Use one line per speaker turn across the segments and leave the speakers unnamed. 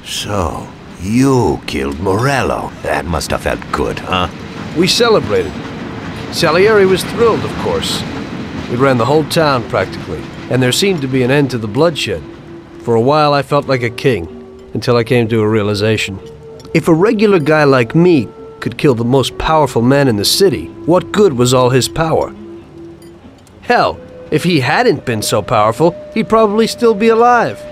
So, you killed Morello. That must have felt good, huh?
We celebrated. Salieri was thrilled, of course. We ran the whole town, practically, and there seemed to be an end to the bloodshed. For a while, I felt like a king, until I came to a realization. If a regular guy like me could kill the most powerful man in the city, what good was all his power? Hell, if he hadn't been so powerful, he'd probably still be alive.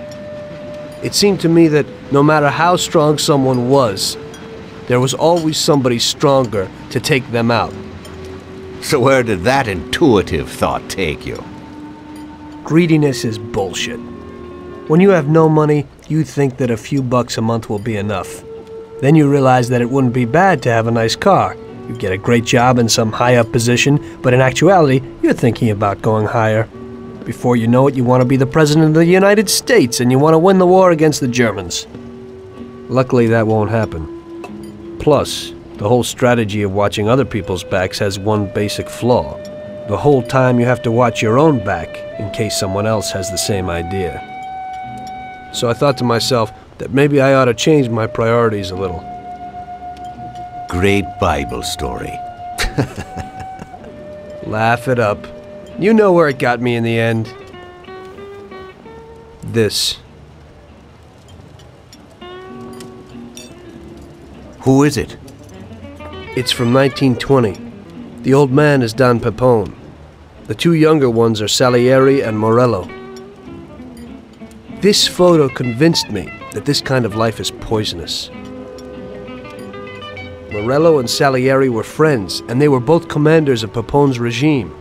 It seemed to me that no matter how strong someone was, there was always somebody stronger to take them out.
So where did that intuitive thought take you?
Greediness is bullshit. When you have no money, you think that a few bucks a month will be enough. Then you realize that it wouldn't be bad to have a nice car. You get a great job in some high-up position, but in actuality, you're thinking about going higher. Before you know it, you want to be the President of the United States, and you want to win the war against the Germans. Luckily, that won't happen. Plus, the whole strategy of watching other people's backs has one basic flaw. The whole time you have to watch your own back in case someone else has the same idea. So I thought to myself that maybe I ought to change my priorities a little.
Great Bible story.
Laugh it up. You know where it got me in the end. This.
Who is it?
It's from 1920. The old man is Don Pepone. The two younger ones are Salieri and Morello. This photo convinced me that this kind of life is poisonous. Morello and Salieri were friends, and they were both commanders of Pepone's regime.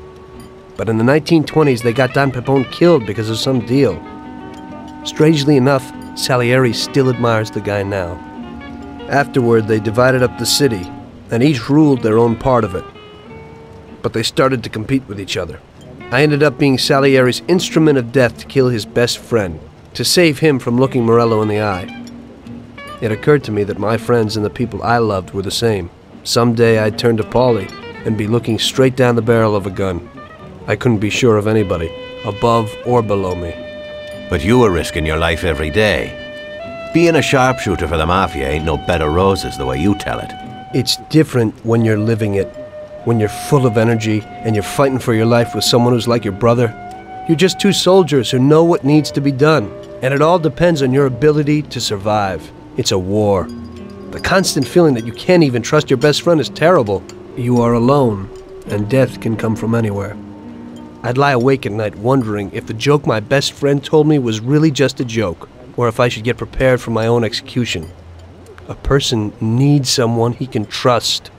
But in the 1920s, they got Don Pepone killed because of some deal. Strangely enough, Salieri still admires the guy now. Afterward, they divided up the city, and each ruled their own part of it. But they started to compete with each other. I ended up being Salieri's instrument of death to kill his best friend, to save him from looking Morello in the eye. It occurred to me that my friends and the people I loved were the same. Someday I'd turn to Paulie and be looking straight down the barrel of a gun. I couldn't be sure of anybody, above or below me.
But you were risking your life every day. Being a sharpshooter for the Mafia ain't no bed of roses the way you tell it.
It's different when you're living it. When you're full of energy and you're fighting for your life with someone who's like your brother. You're just two soldiers who know what needs to be done. And it all depends on your ability to survive. It's a war. The constant feeling that you can't even trust your best friend is terrible. You are alone, and death can come from anywhere. I'd lie awake at night wondering if the joke my best friend told me was really just a joke, or if I should get prepared for my own execution. A person needs someone he can trust.